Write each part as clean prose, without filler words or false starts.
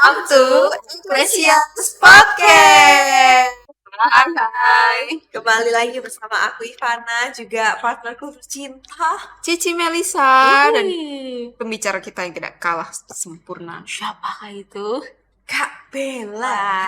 Welcome to Precious Podcast. Hai, kembali lagi bersama aku Ivana, juga partnerku tercinta Cici Melisa dan Wih, pembicara kita yang tidak kalah sempurna. siapakah itu? Kak Bella.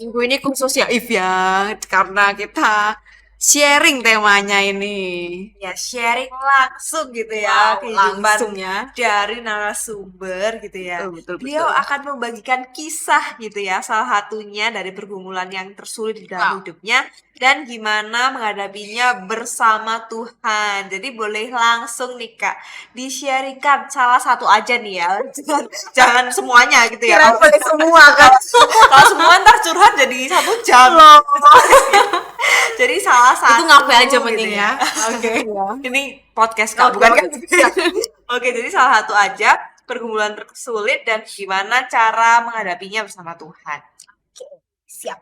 Minggu ini khusus ya If ya, karena kita sharing temanya ini. Ya, sharing langsung gitu ya Wow, kehidupan langsung ya. dari narasumber gitu ya. Betul. Beliau akan membagikan kisah gitu ya, salah satunya dari pergumulan yang tersulit di dalam Wow. hidupnya dan gimana menghadapinya bersama Tuhan. Jadi boleh langsung nih Kak, di-sharingkan salah satu aja nih ya. Jangan semuanya gitu ya. Kira boleh semua kan? Kalau semua ntar curhat jadi 1 jam. Jadi salah satu Itu ngapain aja gitu mending ya. Oke. Ya. Ini podcast Kak, bukan kan? Oke, jadi salah satu aja pergumulan tersulit dan gimana cara menghadapinya bersama Tuhan. Siap.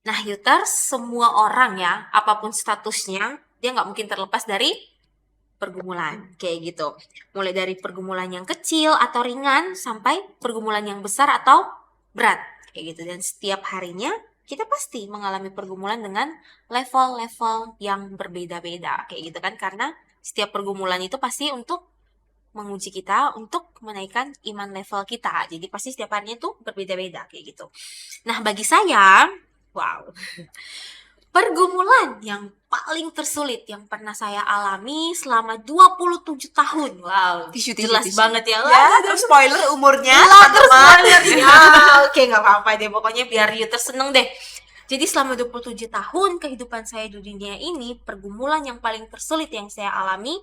Nah, Yuters, semua orang ya, apapun statusnya, dia nggak mungkin terlepas dari pergumulan, kayak gitu. Mulai dari pergumulan yang kecil atau ringan, sampai pergumulan yang besar atau berat, kayak gitu. Dan setiap harinya, kita pasti mengalami pergumulan dengan level-level yang berbeda-beda, kayak gitu kan. Karena setiap pergumulan itu pasti untuk menguji kita, untuk menaikkan iman level kita. Jadi pasti setiap harinya itu berbeda-beda, kayak gitu. Nah, bagi saya, wow, pergumulan yang paling tersulit yang pernah saya alami selama 27 tahun. Wow, jelas banget ya. Ya, terus spoiler umurnya, Terus teman-teman. banget ya. Oke, nggak apa-apa deh. Pokoknya biar you terseneng deh. Jadi selama 27 tahun kehidupan saya di dunia ini, pergumulan yang paling tersulit yang saya alami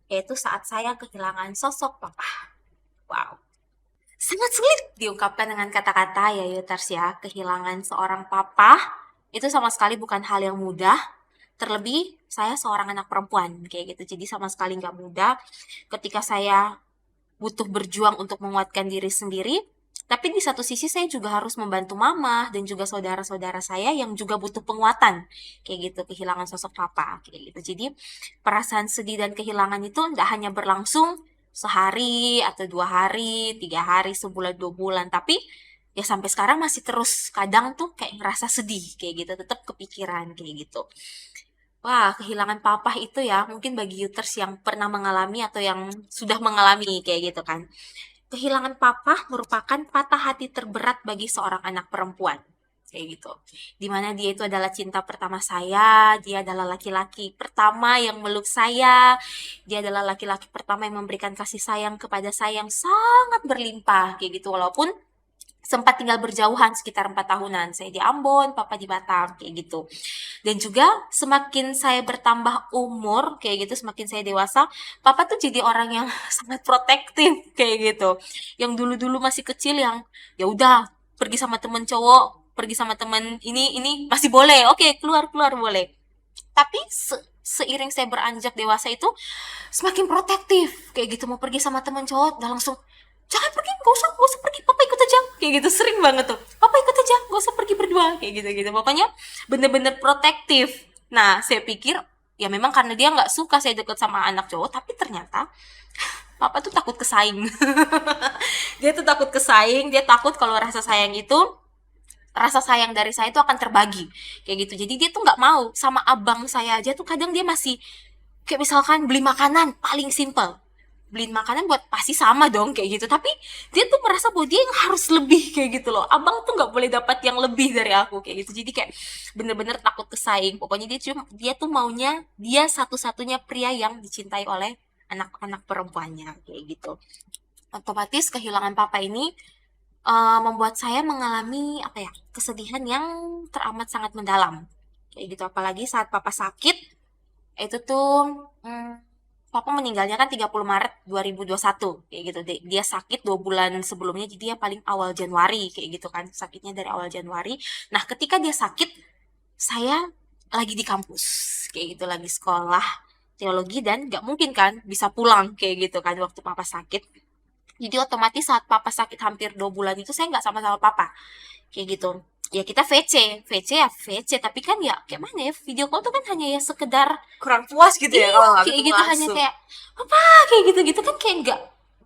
yaitu saat saya kehilangan sosok papa. Wow. Sangat sulit diungkapkan dengan kata-kata ya Yuters ya. Kehilangan seorang papa itu sama sekali bukan hal yang mudah. Terlebih saya seorang anak perempuan kayak gitu. Jadi sama sekali nggak mudah ketika saya butuh berjuang untuk menguatkan diri sendiri. Tapi di satu sisi saya juga harus membantu mama dan juga saudara-saudara saya yang juga butuh penguatan. Kayak gitu, kehilangan sosok papa. Kayak gitu. Jadi perasaan sedih dan kehilangan itu nggak hanya berlangsung sehari atau 2 hari, 3 hari, sebulan, 2 bulan. Tapi ya sampai sekarang masih terus kadang tuh kayak ngerasa sedih. Kayak gitu, tetap kepikiran kayak gitu. Wah, kehilangan papa itu ya, mungkin bagi Yuters yang pernah mengalami atau yang sudah mengalami kayak gitu kan. Kehilangan papa merupakan patah hati terberat bagi seorang anak perempuan. Kayak gitu. Dimana dia itu adalah cinta pertama saya, dia adalah laki-laki pertama yang meluk saya, dia adalah laki-laki pertama yang memberikan kasih sayang kepada saya yang sangat berlimpah. Kayak gitu, walaupun sempat tinggal berjauhan sekitar 4 tahunan. Saya di Ambon, papa di Batam, kayak gitu. Dan juga semakin saya bertambah umur, kayak gitu, semakin saya dewasa, papa tuh jadi orang yang sangat protektif, kayak gitu. Yang dulu-dulu masih kecil yang, ya udah, pergi sama temen cowok, pergi sama temen ini masih boleh, oke, keluar boleh. Tapi seiring saya beranjak dewasa itu, semakin protektif, kayak gitu. Mau pergi sama temen cowok, udah langsung, jangan pergi, gak usah pergi, papa ikut aja, kayak gitu. Sering banget tuh, papa ikut aja, gak usah pergi berdua, kayak gitu. Pokoknya bener-bener protektif. Nah, saya pikir ya memang karena dia nggak suka saya deket sama anak cowok, tapi ternyata papa tuh takut kesaing. Dia tuh takut kesaing, dia takut kalau rasa sayang dari saya itu akan terbagi, kayak gitu. Jadi dia tuh nggak mau sama abang saya aja tuh kadang dia masih kayak misalkan beli makanan paling simple, beliin makanan buat pasti sama dong kayak gitu, tapi dia tuh merasa bahwa dia yang harus lebih kayak gitu loh. Abang tuh nggak boleh dapat yang lebih dari aku kayak gitu. Jadi kayak bener-bener takut kesaing. Pokoknya dia tuh maunya dia satu-satunya pria yang dicintai oleh anak-anak perempuannya kayak gitu. Otomatis kehilangan papa ini membuat saya mengalami apa ya, kesedihan yang teramat sangat mendalam kayak gitu. Apalagi saat papa sakit itu tuh papa meninggalnya kan 30 Maret 2021 kayak gitu. Dia sakit 2 bulan sebelumnya, jadi dia paling awal Januari kayak gitu kan. Sakitnya dari awal Januari. Nah, ketika dia sakit, saya lagi di kampus kayak gitu, lagi sekolah teologi dan nggak mungkin kan bisa pulang kayak gitu kan waktu papa sakit. Jadi otomatis saat papa sakit hampir 2 bulan itu saya nggak sama-sama papa kayak gitu. Ya kita VC ya VC, tapi kan ya kayak mana ya, video call tuh kan hanya ya sekedar Kurang puas gitu ya kalau nggak kayak ketemu gitu, hanya langsung. kayak apa kayak gitu kan kayak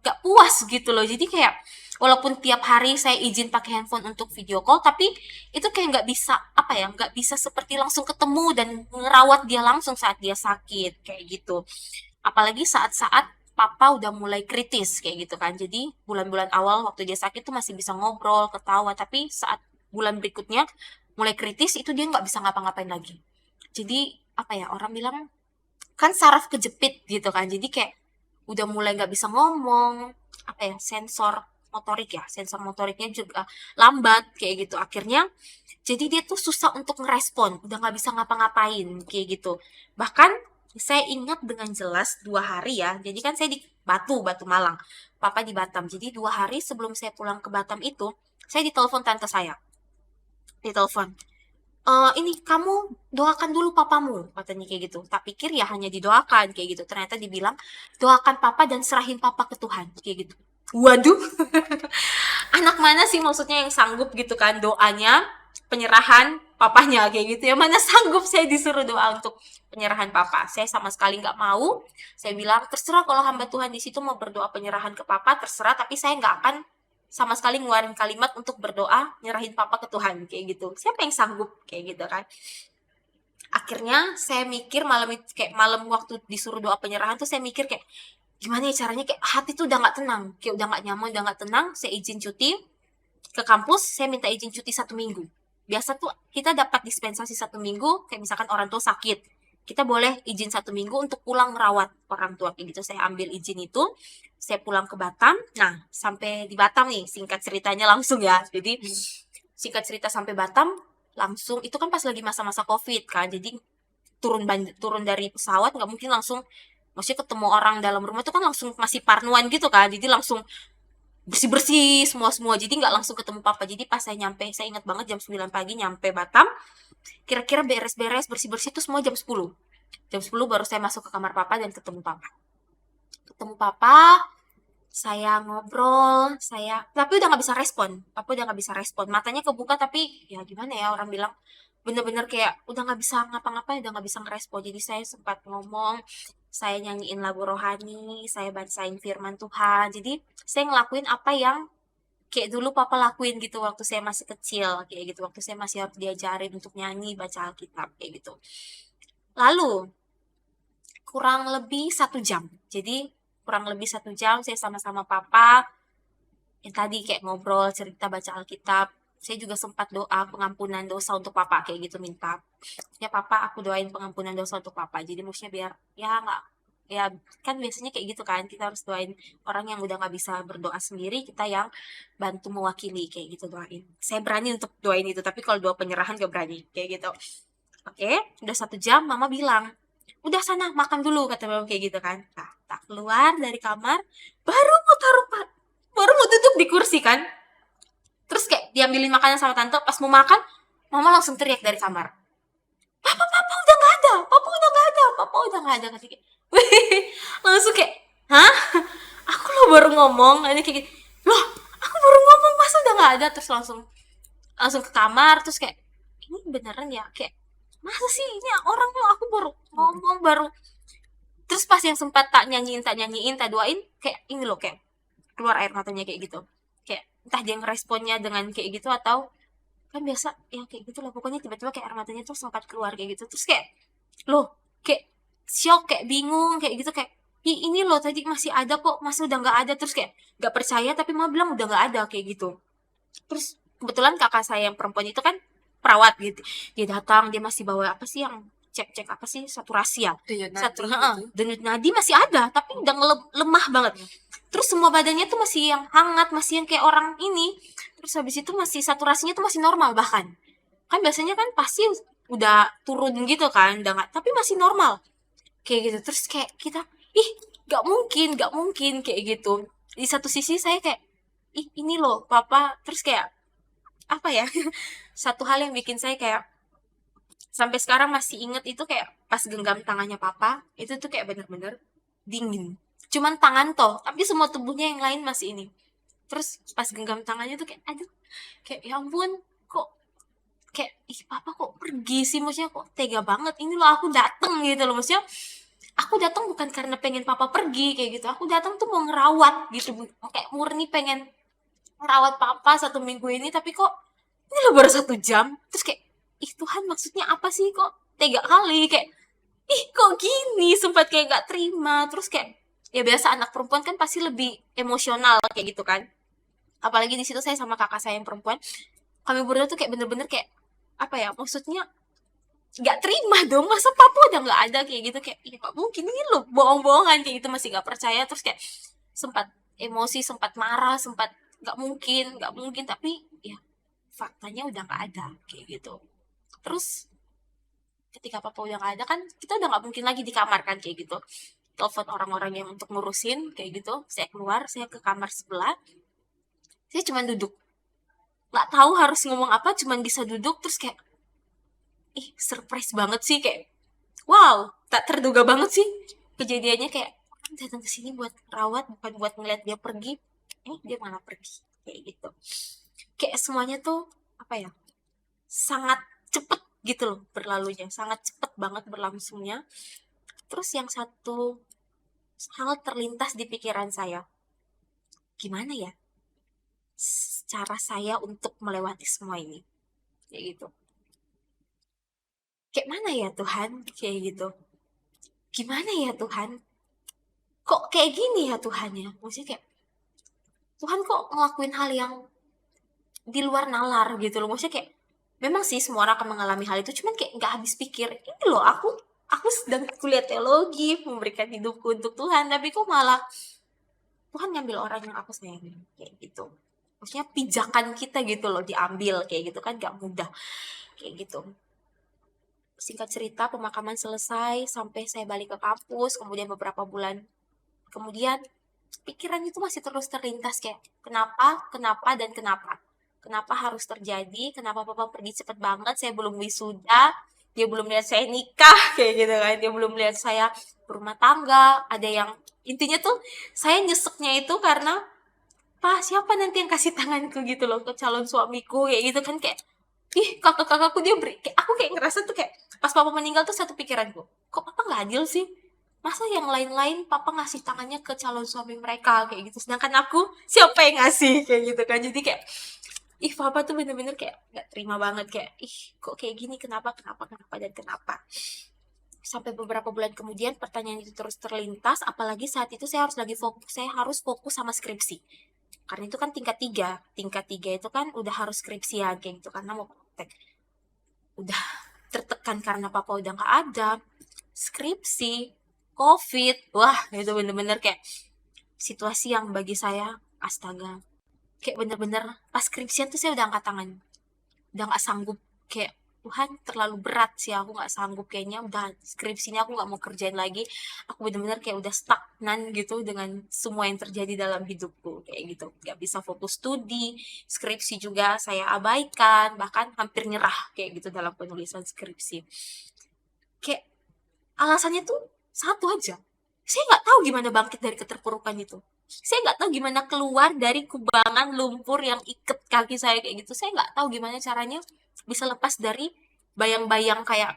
nggak puas gitu loh. Jadi kayak walaupun tiap hari saya izin pakai handphone untuk video call, tapi itu kayak nggak bisa apa ya, nggak bisa seperti langsung ketemu dan ngerawat dia langsung saat dia sakit kayak gitu. Apalagi saat-saat papa udah mulai kritis kayak gitu kan. Jadi bulan-bulan awal waktu dia sakit tuh masih bisa ngobrol, ketawa, tapi saat bulan berikutnya mulai kritis itu dia nggak bisa ngapa-ngapain lagi. Jadi apa ya, orang bilang kan saraf kejepit gitu kan. Jadi kayak udah mulai nggak bisa ngomong, apa ya, sensor motoriknya juga lambat kayak gitu. Akhirnya jadi dia tuh susah untuk ngerespon, udah nggak bisa ngapa-ngapain kayak gitu. Bahkan saya ingat dengan jelas 2 hari ya. Jadi kan saya di Batu Malang, papa di Batam. Jadi 2 hari sebelum saya pulang ke Batam itu, saya ditelepon tante saya, ditelepon. Ini kamu doakan dulu papamu, katanya kayak gitu. Tak pikir ya hanya didoakan kayak gitu. Ternyata dibilang doakan papa dan serahin papa ke Tuhan kayak gitu. Waduh, anak mana sih maksudnya yang sanggup gitu kan doanya, penyerahan papanya kayak gitu ya. Mana sanggup saya disuruh doa untuk penyerahan papa. Saya sama sekali nggak mau. Saya bilang terserah kalau hamba Tuhan di situ mau berdoa penyerahan ke papa, terserah. Tapi saya nggak akan sama sekali ngeluarin kalimat untuk berdoa nyerahin papa ke Tuhan kayak gitu. Siapa yang sanggup kayak gitu kan? Akhirnya saya mikir malam itu, kayak malam waktu disuruh doa penyerahan tuh saya mikir kayak gimana ya caranya, kayak hati tuh udah nggak tenang, kayak udah nggak nyaman, udah nggak tenang. Saya izin cuti ke kampus, saya minta izin cuti 1 minggu. Biasa tuh kita dapat dispensasi 1 minggu, kayak misalkan orang tua sakit, kita boleh izin 1 minggu untuk pulang merawat orang tua kayak gitu. Saya ambil izin itu, saya pulang ke Batam. Nah, sampai di Batam nih, singkat ceritanya langsung ya. Jadi singkat cerita sampai Batam langsung itu kan pas lagi masa-masa COVID kan. Jadi turun dari pesawat nggak mungkin langsung, maksudnya ketemu orang dalam rumah itu kan langsung masih parnoan gitu kan. Jadi langsung bersih-bersih semua-semua. Jadi nggak langsung ketemu papa. Jadi pas saya nyampe, saya ingat banget jam 9 pagi nyampe Batam. Kira-kira beres-beres, bersih-bersih itu semua jam 10. Jam 10 baru saya masuk ke kamar papa dan ketemu papa. Ketemu papa, saya ngobrol, tapi udah nggak bisa respon. Papa udah nggak bisa respon. Matanya kebuka tapi ya gimana ya, orang bilang bener-bener kayak udah nggak bisa ngapa-ngapain, udah nggak bisa ngerespon. Jadi saya sempat ngomong, saya nyanyiin lagu rohani, saya bacain firman Tuhan. Jadi saya ngelakuin apa yang kayak dulu papa lakuin gitu waktu saya masih kecil, kayak gitu. Waktu saya masih harus diajarin untuk nyanyi, baca Alkitab, kayak gitu. Lalu kurang lebih 1 jam. Jadi kurang lebih 1 jam saya sama-sama papa yang tadi kayak ngobrol, cerita, baca Alkitab. Saya juga sempat doa pengampunan dosa untuk papa kayak gitu, minta ya papa aku doain pengampunan dosa untuk papa. Jadi maksudnya biar ya nggak, ya kan biasanya kayak gitu kan, kita harus doain orang yang udah nggak bisa berdoa sendiri, kita yang bantu mewakili kayak gitu, doain. Saya berani untuk doain itu, tapi kalau doa penyerahan gak berani kayak gitu. Oke, udah 1 jam mama bilang udah sana makan dulu, kata mama kayak gitu kan. Nah, tak keluar dari kamar, baru mau taruh baru mau duduk di kursi kan, terus kayak diambilin makanan sama tante. Pas mau makan, mama langsung teriak dari kamar, papa udah nggak ada, papa udah nggak ada, papa udah nggak ada, kayak langsung kayak hah, aku lo baru ngomong ini kayak gitu. Loh, aku baru ngomong masa udah nggak ada. Terus langsung langsung ke kamar, terus kayak ini beneran ya, kayak masa sih ini orang lo, aku baru ngomong baru. Terus pas yang sempat tak nyanyiin tak doain, kayak ini loh, kayak keluar air matanya kayak gitu. Kayak entah dia ngeresponnya dengan kayak gitu atau kan biasa ya kayak gitu lah, pokoknya tiba-tiba kayak air matanya tuh sempat keluar kayak gitu. Terus kayak loh, kayak shock, kayak bingung kayak gitu, kayak ini loh tadi masih ada kok, masa udah nggak ada. Terus kayak nggak percaya, tapi mama bilang udah nggak ada kayak gitu. Terus kebetulan kakak saya yang perempuan itu kan perawat gitu, dia datang, dia masih bawa apa sih yang cek apa sih, saturasi ya, denyut nadi masih ada tapi udah lemah banget. Terus semua badannya tuh masih yang hangat, masih yang kayak orang ini. Terus habis itu masih saturasinya tuh masih normal, bahkan kan biasanya kan pasti udah turun gitu kan, udah nggak, tapi masih normal kayak gitu. Terus kayak kita ih nggak mungkin kayak gitu. Di satu sisi saya kayak ih ini loh papa. Terus kayak apa ya, satu hal yang bikin saya kayak sampai sekarang masih inget itu kayak pas genggam tangannya papa, itu tuh kayak bener-bener dingin. Cuman tangan toh, tapi semua tubuhnya yang lain masih ini. Terus pas genggam tangannya tuh kayak aduh, kayak ya ampun, kok kayak ih papa kok pergi sih, maksudnya kok tega banget. Ini loh aku dateng gitu loh, maksudnya aku datang bukan karena pengen papa pergi kayak gitu, aku datang tuh mau ngerawat gitu, kayak murni pengen merawat papa 1 minggu ini, tapi kok ini lo baru 1 jam. Terus kayak, ih Tuhan maksudnya apa sih, kok tega kali, kayak ih kok gini, sempat kayak gak terima. Terus kayak, ya biasa anak perempuan kan pasti lebih emosional kayak gitu kan, apalagi di situ saya sama kakak saya yang perempuan, kami berdua tuh kayak bener-bener kayak apa ya, maksudnya nggak terima dong, masa papa udah nggak ada kayak gitu, kayak ya nggak mungkin ini lo bohong-bohongan kayak gitu, masih nggak percaya. Terus kayak sempat emosi, sempat marah, sempat nggak mungkin, tapi ya faktanya udah nggak ada kayak gitu. Terus ketika papa udah nggak ada kan, kita udah nggak mungkin lagi di kamar kan kayak gitu, telepon orang-orang yang untuk ngurusin kayak gitu. Saya keluar, saya ke kamar sebelah, saya cuma duduk, nggak tahu harus ngomong apa, cuman bisa duduk. Terus kayak ih surprise banget sih, kayak wow, tak terduga banget sih kejadiannya. Kayak orang datang ke sini buat rawat, bukan buat ngeliat dia pergi, dia malah pergi kayak gitu. Kayak semuanya tuh apa ya, sangat cepet gitu loh berlalunya, sangat cepet banget berlangsungnya. Terus yang satu hal terlintas di pikiran saya, gimana ya cara saya untuk melewati semua ini kayak gitu. Kayak mana ya Tuhan, kayak gitu. Gimana ya Tuhan, kok kayak gini ya Tuhan ya. Maksudnya kayak Tuhan kok ngelakuin hal yang di luar nalar gitu loh. Maksudnya kayak memang sih semua orang akan mengalami hal itu, cuman kayak nggak habis pikir. Ini loh aku sedang kuliah teologi, memberikan hidupku untuk Tuhan, tapi kok malah Tuhan ngambil orang yang aku sayangi kayak gitu. Maksudnya pijakan kita gitu loh diambil kayak gitu kan, gak mudah kayak gitu. Singkat cerita, pemakaman selesai sampai saya balik ke kampus, kemudian beberapa bulan kemudian pikiran itu masih terus terlintas kayak kenapa, kenapa, dan kenapa. Kenapa harus terjadi? Kenapa papa pergi cepet banget? Saya belum wisuda, dia belum lihat saya nikah kayak gitu kan. Dia belum lihat saya berumah tangga. Ada yang intinya tuh saya nyeseknya itu karena Pak, siapa nanti yang kasih tanganku gitu loh ke calon suamiku kayak gitu kan. Kayak ih kakak-kakakku dia beri, kayak aku kayak ngerasa tuh kayak pas papa meninggal tuh satu pikiranku, kok papa nggak adil sih, masa yang lain-lain papa ngasih tangannya ke calon suami mereka kayak gitu, sedangkan aku siapa yang ngasih kayak gitu kan. Jadi kayak ih papa tuh bener-bener kayak nggak terima banget, kayak ih kok kayak gini, kenapa kenapa kenapa dan kenapa. Sampai beberapa bulan kemudian pertanyaan itu terus terlintas, apalagi saat itu saya harus fokus sama skripsi, karena itu kan tingkat tiga itu kan udah harus skripsian kayak gitu karena mau praktek. Udah tertekan karena papa udah nggak ada, skripsi, covid, wah itu bener-bener kayak situasi yang bagi saya astaga, kayak bener-bener pas skripsian tuh saya udah angkat tangan, udah nggak sanggup, kayak Tuhan terlalu berat sih, aku nggak sanggup kayaknya, udah skripsinya aku nggak mau kerjain lagi, aku bener-bener kayak udah stagnan gitu dengan semua yang terjadi dalam hidupku kayak gitu, nggak bisa fokus studi, skripsi juga saya abaikan, bahkan hampir nyerah kayak gitu dalam penulisan skripsi. Kayak alasannya tuh satu aja, saya nggak tahu gimana bangkit dari keterpurukan itu, saya nggak tahu gimana keluar dari kubangan lumpur yang ikat kaki saya kayak gitu, saya nggak tahu gimana caranya bisa lepas dari bayang-bayang kayak,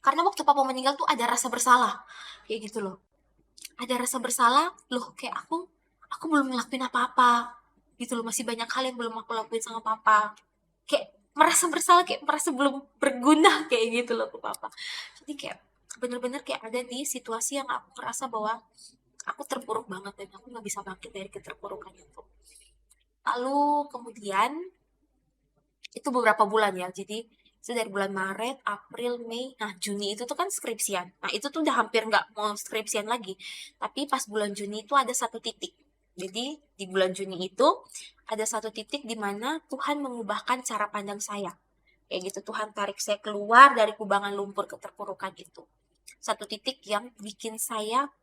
karena waktu papa meninggal tuh ada rasa bersalah kayak gitu loh, ada rasa bersalah loh, kayak aku belum ngelakuin apa-apa gitu loh, masih banyak hal yang belum aku lakuin sama papa, kayak merasa bersalah, kayak merasa belum berguna kayak gitu loh ke papa. Jadi kayak bener-bener kayak ada di situasi yang aku merasa bahwa aku terpuruk banget dan aku nggak bisa bangkit dari keterpurukan itu. Lalu kemudian itu beberapa bulan ya, jadi itu dari bulan Maret, April, Mei, nah Juni itu tuh kan skripsian, nah itu tuh udah hampir nggak mau skripsian lagi, tapi pas bulan Juni itu ada satu titik, jadi di bulan Juni itu ada satu titik di mana Tuhan mengubahkan cara pandang saya kayak gitu, Tuhan tarik saya keluar dari kubangan lumpur keterpurukan itu, satu titik yang bikin saya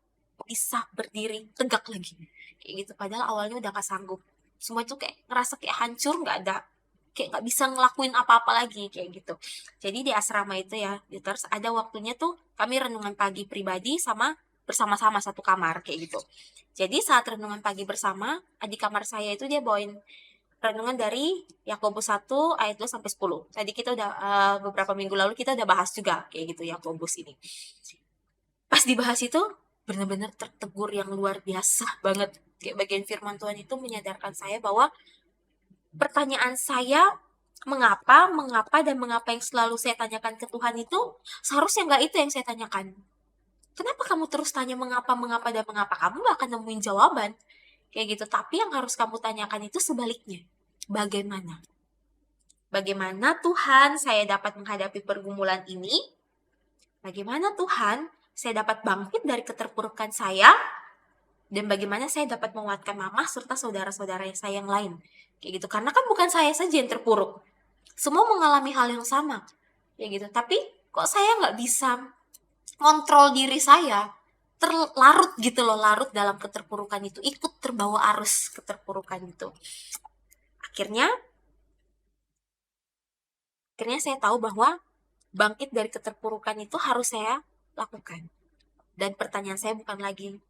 bisa berdiri tegak lagi kayak gitu, padahal awalnya udah gak sanggup, semua itu kayak ngerasa kayak hancur, nggak ada, kayak nggak bisa ngelakuin apa-apa lagi kayak gitu. Jadi di asrama itu ya, terus ada waktunya tuh kami renungan pagi pribadi sama bersama-sama satu kamar kayak gitu. Jadi saat renungan pagi bersama, di kamar saya itu dia bawain renungan dari Yakobus 1 ayat 2 sampai 10. Tadi kita udah beberapa minggu lalu kita udah bahas juga kayak gitu Yakobus ini. Pas dibahas itu benar-benar tertegur yang luar biasa banget. Kayak bagian firman Tuhan itu menyadarkan saya bahwa pertanyaan saya mengapa, dan mengapa yang selalu saya tanyakan ke Tuhan itu seharusnya nggak itu yang saya tanyakan. Kenapa kamu terus tanya mengapa, dan mengapa? Kamu nggak akan nemuin jawaban. Kayak gitu. Tapi yang harus kamu tanyakan itu sebaliknya. Bagaimana? Bagaimana Tuhan saya dapat menghadapi pergumulan ini? Bagaimana Tuhan saya dapat bangkit dari keterpurukan saya? Dan bagaimana saya dapat menguatkan mama serta saudara-saudara saya yang lain. Kayak gitu. Karena kan bukan saya saja yang terpuruk. Semua mengalami hal yang sama. Kayak gitu. Tapi kok saya nggak bisa kontrol diri saya? Terlarut gitu loh, larut dalam keterpurukan itu. Ikut terbawa arus keterpurukan itu. Akhirnya saya tahu bahwa bangkit dari keterpurukan itu harus saya lakukan. Dan pertanyaan saya bukan lagi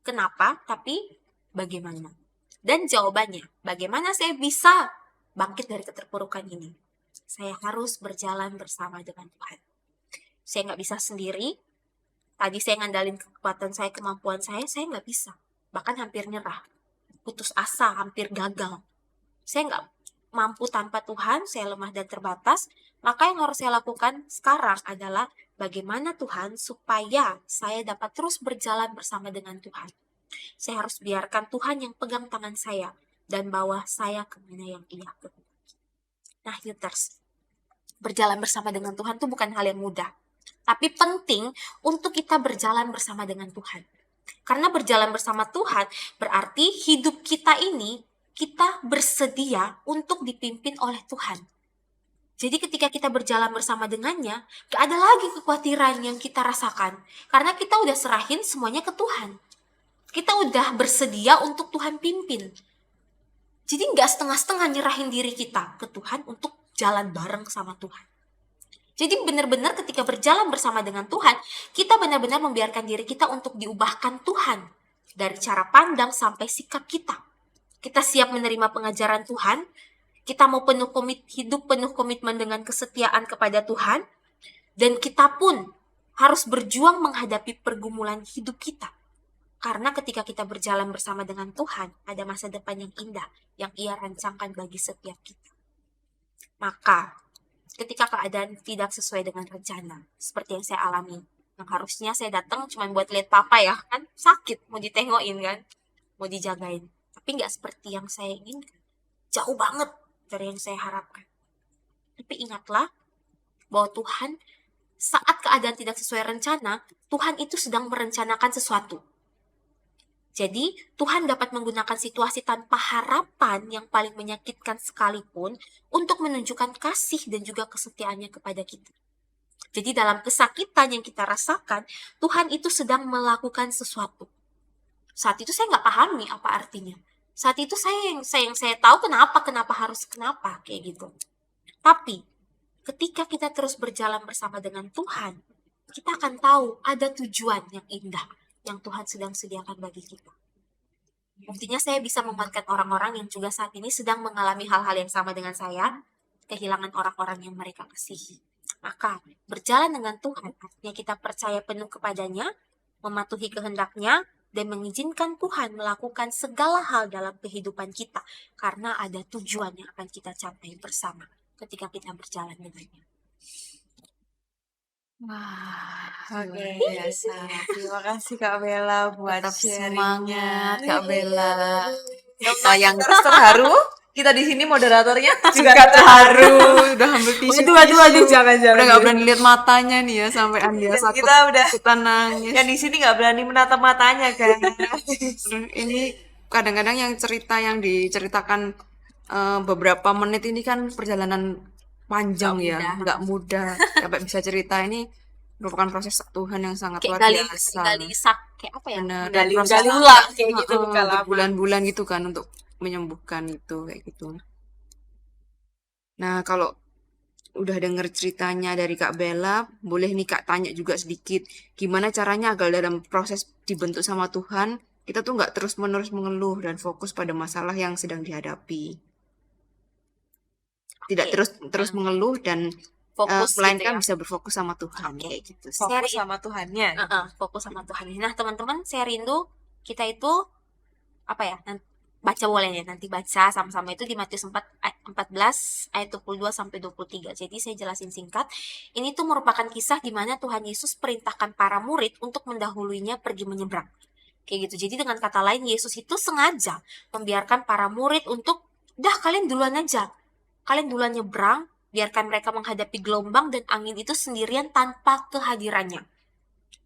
kenapa, tapi bagaimana. Dan jawabannya, bagaimana saya bisa bangkit dari keterpurukan ini? Saya harus berjalan bersama dengan Tuhan. Saya nggak bisa sendiri. Tadi saya ngandalin kekuatan saya, kemampuan saya nggak bisa. Bahkan hampir nyerah. Putus asa, hampir gagal. Saya nggak mampu tanpa Tuhan, saya lemah dan terbatas. Maka yang harus saya lakukan sekarang adalah bagaimana Tuhan supaya saya dapat terus berjalan bersama dengan Tuhan. Saya harus biarkan Tuhan yang pegang tangan saya dan bawa saya kemana yang Ia kehendaki. Nah, Yuters, berjalan bersama dengan Tuhan itu bukan hal yang mudah. Tapi penting untuk kita berjalan bersama dengan Tuhan. Karena berjalan bersama Tuhan berarti hidup kita ini kita bersedia untuk dipimpin oleh Tuhan. Jadi ketika kita berjalan bersama dengannya, gak ada lagi kekhawatiran yang kita rasakan. Karena kita udah serahin semuanya ke Tuhan. Kita udah bersedia untuk Tuhan pimpin. Jadi gak setengah-setengah nyerahin diri kita ke Tuhan untuk jalan bareng sama Tuhan. Jadi benar-benar ketika berjalan bersama dengan Tuhan, kita benar-benar membiarkan diri kita untuk diubahkan Tuhan. Dari cara pandang sampai sikap kita. Kita siap menerima pengajaran Tuhan, kita mau hidup penuh komitmen dengan kesetiaan kepada Tuhan, dan kita pun harus berjuang menghadapi pergumulan hidup kita. Karena ketika kita berjalan bersama dengan Tuhan, ada masa depan yang indah yang Ia rancangkan bagi setiap kita. Maka, ketika keadaan tidak sesuai dengan rencana, seperti yang saya alami, yang harusnya saya datang cuma buat lihat papa ya, kan sakit, mau ditengokin kan, mau dijagain. Tapi nggak seperti yang saya inginkan. Jauh banget dari yang saya harapkan. Tapi ingatlah bahwa Tuhan, saat keadaan tidak sesuai rencana, Tuhan itu sedang merencanakan sesuatu. Jadi, Tuhan dapat menggunakan situasi tanpa harapan yang paling menyakitkan sekalipun untuk menunjukkan kasih dan juga kesetiaannya kepada kita. Jadi, dalam kesakitan yang kita rasakan, Tuhan itu sedang melakukan sesuatu. Saat itu saya nggak pahami apa artinya. Saat itu saya tahu kenapa kayak gitu. Tapi ketika kita terus berjalan bersama dengan Tuhan, kita akan tahu ada tujuan yang indah yang Tuhan sedang sediakan bagi kita. Buktinya saya bisa menguatkan orang-orang yang juga saat ini sedang mengalami hal-hal yang sama dengan saya, kehilangan orang-orang yang mereka kasihi. Maka berjalan dengan Tuhan artinya kita percaya penuh kepadanya, mematuhi kehendaknya, dan mengizinkan Tuhan melakukan segala hal dalam kehidupan kita karena ada tujuan yang akan kita capai bersama ketika kita berjalan dengannya. Wah, oke, biasa. Terima kasih Kak Bella buat Tetap sharingnya. semangat Kak Bella. Kita yang terus terharu. Kita di sini moderatornya juga Juga terharu. Udah hampir tisu. Aduh, jangan-jangan. Udah nggak berani lihat matanya nih ya sampai Andia Dan sakit. kita udah Kita nangis. yang di sini nggak berani menatap matanya kan. Ini kadang-kadang yang cerita yang diceritakan beberapa menit ini kan perjalanan panjang ya, nggak mudah. Sampai bisa cerita ini merupakan proses Tuhan yang sangat luar biasa. Gali isak, kayak apa ya? Benar, Gali proses ulang kayak gitu kalau berbulan-bulan gitu kan untuk menyembuhkan itu kayak gitu. Nah, kalau udah denger ceritanya dari Kak Bella, boleh nih Kak tanya juga sedikit, gimana caranya agar dalam proses dibentuk sama Tuhan, kita tuh nggak terus-menerus mengeluh dan fokus pada masalah yang sedang dihadapi. Tidak terus mengeluh dan fokus melainkan gitu ya. bisa berfokus sama Tuhan kayak gitu. Fokus sama Tuhannya. Fokus sama Tuhan. Nah, teman-teman, saya rindu kita itu apa ya? baca boleh ya, nanti baca sama-sama itu di Matius 14 ayat 22 sampai 23. Jadi saya jelasin singkat. Ini tuh merupakan kisah di mana Tuhan Yesus perintahkan para murid untuk mendahuluinya pergi menyeberang. Kayak gitu. Jadi dengan kata lain, Yesus itu sengaja membiarkan para murid untuk, dah kalian duluan aja. Kalian duluan nyebrang, biarkan mereka menghadapi gelombang dan angin itu sendirian tanpa kehadirannya.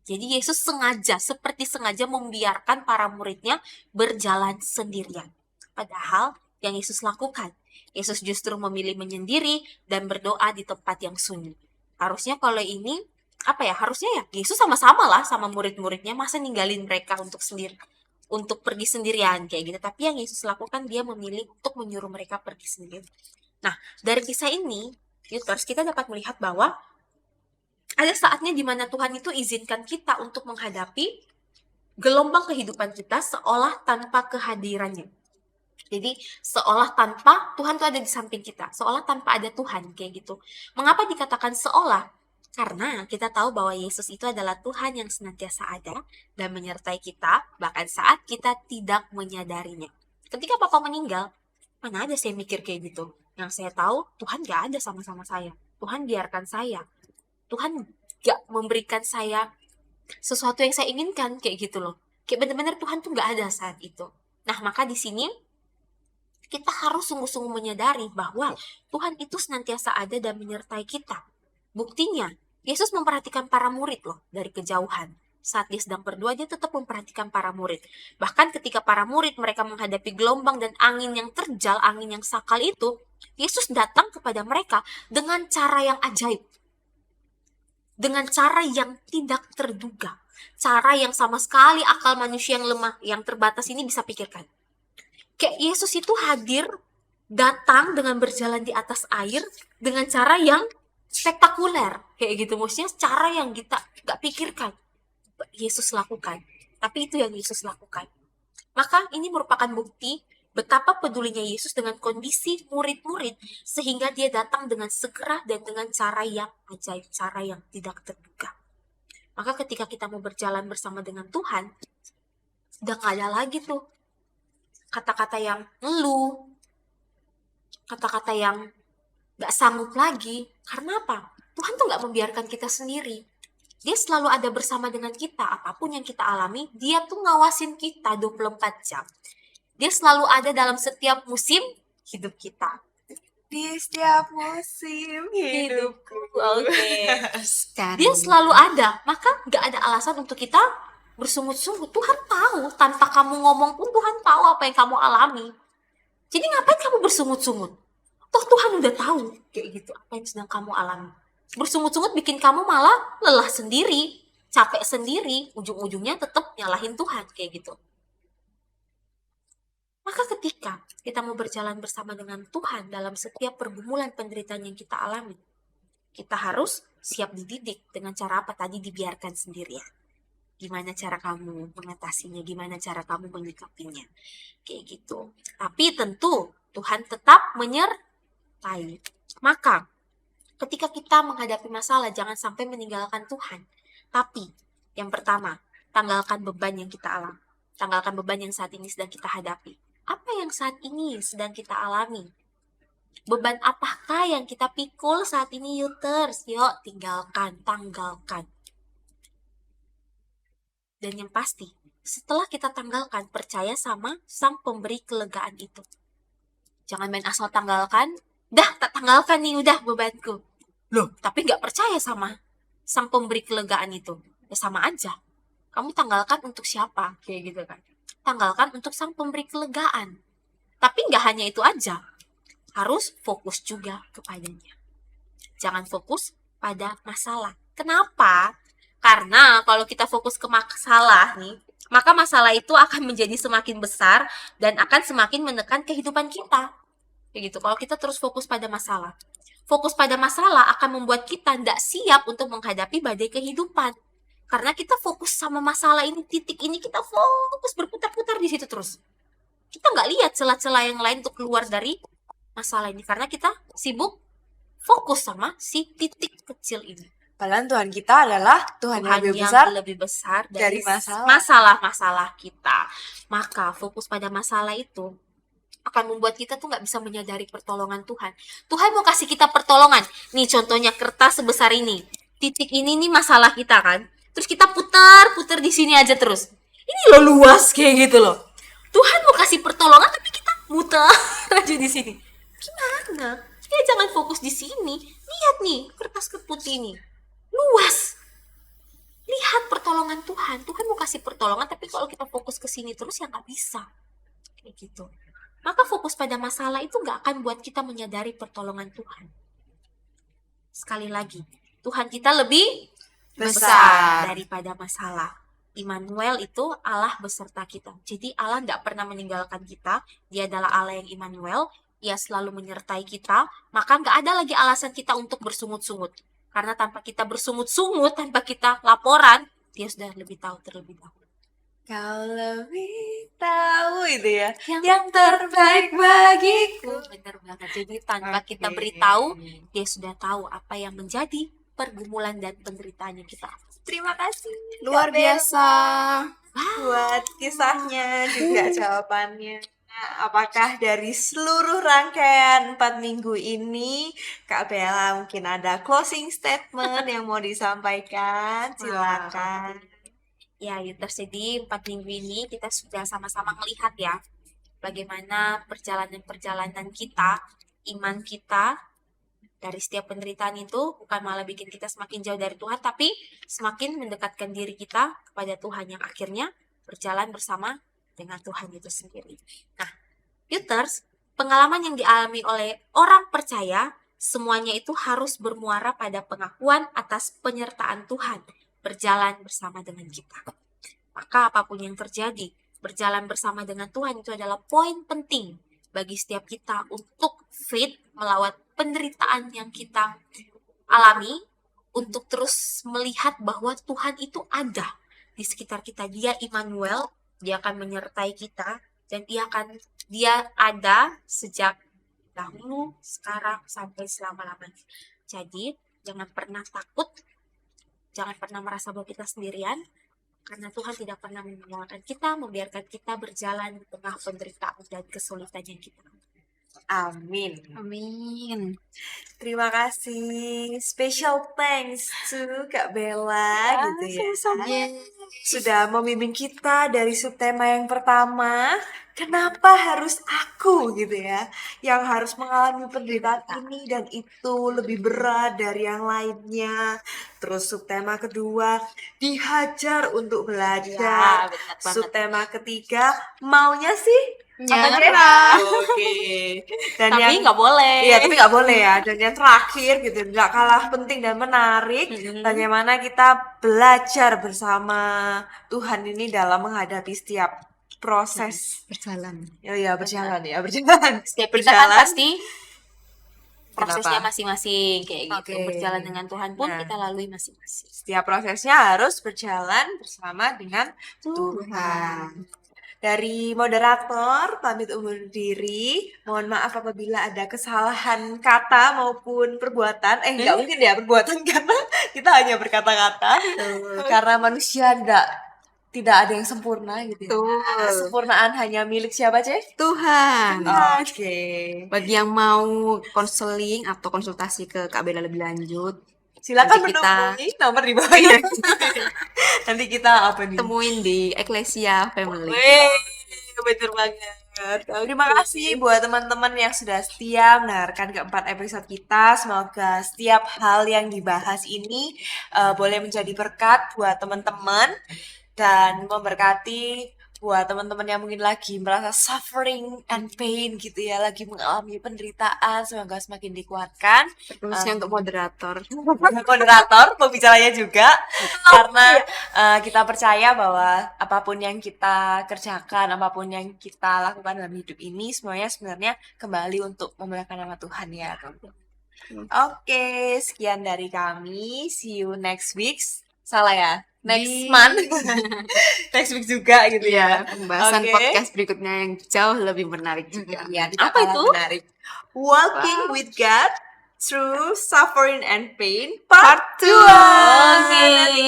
Jadi Yesus seperti sengaja membiarkan para muridnya berjalan sendirian. Padahal yang Yesus lakukan, Yesus justru memilih menyendiri dan berdoa di tempat yang sunyi. Harusnya kalau ini, harusnya ya Yesus sama-sama lah sama murid-muridnya, masa ninggalin mereka untuk pergi sendirian kayak gitu. Tapi yang Yesus lakukan, dia memilih untuk menyuruh mereka pergi sendirian. Nah, dari kisah ini, terus kita dapat melihat bahwa ada saatnya di mana Tuhan itu izinkan kita untuk menghadapi gelombang kehidupan kita seolah tanpa kehadirannya. Jadi seolah tanpa Tuhan itu ada di samping kita, seolah tanpa ada Tuhan kayak gitu. Mengapa dikatakan seolah? Karena kita tahu bahwa Yesus itu adalah Tuhan yang senantiasa ada dan menyertai kita bahkan saat kita tidak menyadarinya. Ketika Papa meninggal, mana ada saya mikir kayak gitu. Yang saya tahu Tuhan gak ada sama-sama saya. Tuhan biarkan saya. Tuhan gak memberikan saya sesuatu yang saya inginkan kayak gitu loh. Kayak benar-benar Tuhan tuh gak ada saat itu. Nah, maka di sini kita harus sungguh-sungguh menyadari bahwa Tuhan itu senantiasa ada dan menyertai kita. Buktinya, Yesus memperhatikan para murid loh dari kejauhan. Saat dia sedang berdoa, dia tetap memperhatikan para murid. Bahkan ketika para murid mereka menghadapi gelombang dan angin yang terjal, angin yang sakal itu, Yesus datang kepada mereka dengan cara yang ajaib. Dengan cara yang tidak terduga. Cara yang sama sekali akal manusia yang lemah, yang terbatas ini bisa pikirkan. Kayak Yesus itu hadir, datang dengan berjalan di atas air, dengan cara yang spektakuler. Kayak gitu, maksudnya cara yang kita gak pikirkan. Yesus lakukan. Tapi itu yang Yesus lakukan. Maka ini merupakan bukti betapa pedulinya Yesus dengan kondisi murid-murid sehingga dia datang dengan segera dan dengan cara yang ajaib, cara yang tidak terduga. Maka ketika kita mau berjalan bersama dengan Tuhan, udah gak ada lagi tuh kata-kata yang ngeluh, kata-kata yang gak sanggup lagi. Karena apa? Tuhan tuh gak membiarkan kita sendiri. Dia selalu ada bersama dengan kita. Apapun yang kita alami, dia tuh ngawasin kita 24 jam. Dia selalu ada dalam setiap musim hidup kita. Di setiap musim hidupku. Oke. Dia selalu ada. Maka gak ada alasan untuk kita bersungut-sungut. Tuhan tahu. Tanpa kamu ngomong pun Tuhan tahu apa yang kamu alami. Jadi ngapain kamu bersungut-sungut? Toh Tuhan udah tahu kayak gitu apa yang sedang kamu alami. Bersungut-sungut bikin kamu malah lelah sendiri, capek sendiri, ujung-ujungnya tetap nyalahin Tuhan kayak gitu. Maka ketika kita mau berjalan bersama dengan Tuhan dalam setiap pergumulan penderitaan yang kita alami, kita harus siap dididik dengan cara apa tadi dibiarkan sendirian. Gimana cara kamu mengatasinya, gimana cara kamu menyikapinya, kayak gitu. Tapi tentu Tuhan tetap menyertai. Maka ketika kita menghadapi masalah, jangan sampai meninggalkan Tuhan. Tapi yang pertama, tanggalkan beban yang kita alami. Tanggalkan beban yang saat ini sedang kita hadapi. Apa yang saat ini sedang kita alami? Beban apakah yang kita pikul saat ini, Yuters? Yuk, tinggalkan, tanggalkan. Dan yang pasti, setelah kita tanggalkan, percaya sama Sang Pemberi kelegaan itu. Jangan main asal tanggalkan, dah tak tanggalkan nih udah bebanku. Loh, tapi gak percaya sama Sang Pemberi kelegaan itu. Ya sama aja. Kamu tanggalkan untuk siapa? Kayak gitu kan. Tanggalkan untuk Sang Pemberi kelegaan. Tapi gak hanya itu aja. Harus fokus juga kepadanya. Jangan fokus pada masalah. Kenapa? Karena kalau kita fokus ke masalah nih, maka masalah itu akan menjadi semakin besar dan akan semakin menekan kehidupan kita. Kayak gitu. Kalau kita terus fokus pada masalah. Fokus pada masalah akan membuat kita tidak siap untuk menghadapi badai kehidupan. Karena kita fokus sama masalah ini, titik ini kita fokus berputar-putar di situ terus. Kita nggak lihat celah-celah yang lain untuk keluar dari masalah ini. Karena kita sibuk fokus sama si titik kecil ini. Padahal Tuhan kita adalah Tuhan yang lebih besar dari masalah-masalah kita. Maka fokus pada masalah itu akan membuat kita tuh nggak bisa menyadari pertolongan Tuhan. Tuhan mau kasih kita pertolongan. Nih contohnya kertas sebesar ini. Titik ini nih masalah kita kan. Terus kita putar di sini aja terus. Ini loh luas kayak gitu loh. Tuhan mau kasih pertolongan tapi kita muter aja di sini. Gimana? Ya jangan fokus di sini. Lihat nih kertas putih ini. Luas. Lihat pertolongan Tuhan. Tuhan mau kasih pertolongan tapi kalau kita fokus ke sini terus ya nggak bisa. Kayak gitu. Maka fokus pada masalah itu nggak akan buat kita menyadari pertolongan Tuhan. Sekali lagi, Tuhan kita lebih besar daripada masalah. Immanuel itu Allah beserta kita. Jadi Allah nggak pernah meninggalkan kita. Dia adalah Allah yang Immanuel. Dia selalu menyertai kita. Maka nggak ada lagi alasan kita untuk bersungut-sungut. Karena tanpa kita bersungut-sungut, tanpa kita laporan, dia sudah lebih tahu terlebih dahulu. Kau lebih tahu itu ya, Yang yang terbaik bagiku. Benar banget. Jadi tanpa Oke. kita beritahu, dia sudah tahu apa yang menjadi pergumulan dan penderitaannya kita. Terima kasih Luar Kak Bella, biasa. buat kisahnya juga jawabannya. Apakah dari seluruh rangkaian 4 minggu ini Kak Bella mungkin ada closing statement yang mau disampaikan? Silakan. Ya, jadi 4 minggu ini kita sudah sama-sama melihat ya bagaimana perjalanan-perjalanan kita, iman kita dari setiap penderitaan itu bukan malah bikin kita semakin jauh dari Tuhan, tapi semakin mendekatkan diri kita kepada Tuhan yang akhirnya berjalan bersama dengan Tuhan itu sendiri. Nah, Youters, pengalaman yang dialami oleh orang percaya semuanya itu harus bermuara pada pengakuan atas penyertaan Tuhan berjalan bersama dengan kita. Maka apapun yang terjadi, berjalan bersama dengan Tuhan itu adalah poin penting bagi setiap kita untuk faith melawat penderitaan yang kita alami, untuk terus melihat bahwa Tuhan itu ada di sekitar kita. Dia Immanuel, dia akan menyertai kita, dan dia ada sejak dahulu, sekarang, sampai selama-lamanya. Jadi, jangan pernah takut, jangan pernah merasa bahwa kita sendirian, karena Tuhan tidak pernah meninggalkan kita, membiarkan kita berjalan di tengah penderitaan dan kesulitan yang kita alami. Amin. Amin. Terima kasih. Special thanks to Kak Bella gitu ya. Sudah membimbing kita dari subtema yang pertama, kenapa harus aku gitu ya, yang harus mengalami penderitaan ini dan itu lebih berat dari yang lainnya. Terus subtema kedua, dihajar untuk belajar. Ya, benar banget. Subtema ketiga, maunya sih Nyerah. Oke. Dan Tapi yang nggak boleh. iya, tapi nggak boleh ya. Dan yang terakhir gitu, nggak kalah penting dan menarik, bagaimana kita belajar bersama Tuhan ini dalam menghadapi setiap proses. Berjalan. Ya, berjalan ya, berjalan. Setiap kita kan pasti prosesnya Kenapa? masing-masing kayak gitu. Oke. Berjalan dengan Tuhan pun Nah. kita lalui masing-masing. Setiap prosesnya harus berjalan bersama dengan Tuhan. Dari moderator, pamit undur diri. Mohon maaf apabila ada kesalahan kata maupun perbuatan. Nggak mungkin ya perbuatan karena kita hanya berkata-kata. Karena manusia tidak ada yang sempurna gitu ya. Kesempurnaan hanya milik siapa, Cek? Tuhan. Oke. Bagi yang mau konseling atau konsultasi ke Kak Bella lebih lanjut, Silakan Nanti kita- menghubungi nomor di bawah ya. Nanti kita apa nih? temuin di Ecclesia Family. Bener banget. Terima kasih buat teman-teman yang sudah setia mendengarkan keempat episode kita. Semoga setiap hal yang dibahas ini boleh menjadi berkat buat teman-teman dan memberkati buat teman-teman yang mungkin lagi merasa suffering and pain gitu ya, lagi mengalami penderitaan. Semoga semakin dikuatkan. Khususnya untuk moderator. Moderator, pembicaranya juga, karena kita percaya bahwa apapun yang kita kerjakan, apapun yang kita lakukan dalam hidup ini, semuanya sebenarnya kembali untuk memuliakan nama Tuhan ya. Oke, sekian dari kami. See you next week. Salah ya? Next month. Next week juga gitu ya. Pembahasan Oke. podcast berikutnya yang jauh lebih menarik juga. Iya, tidak Apa kalah itu? menarik. Walking with God through suffering and pain part 2. Oke,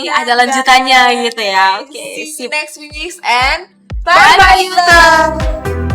ada lanjutannya gitu ya. Oke, See you sip. next week and bye bye YouTube.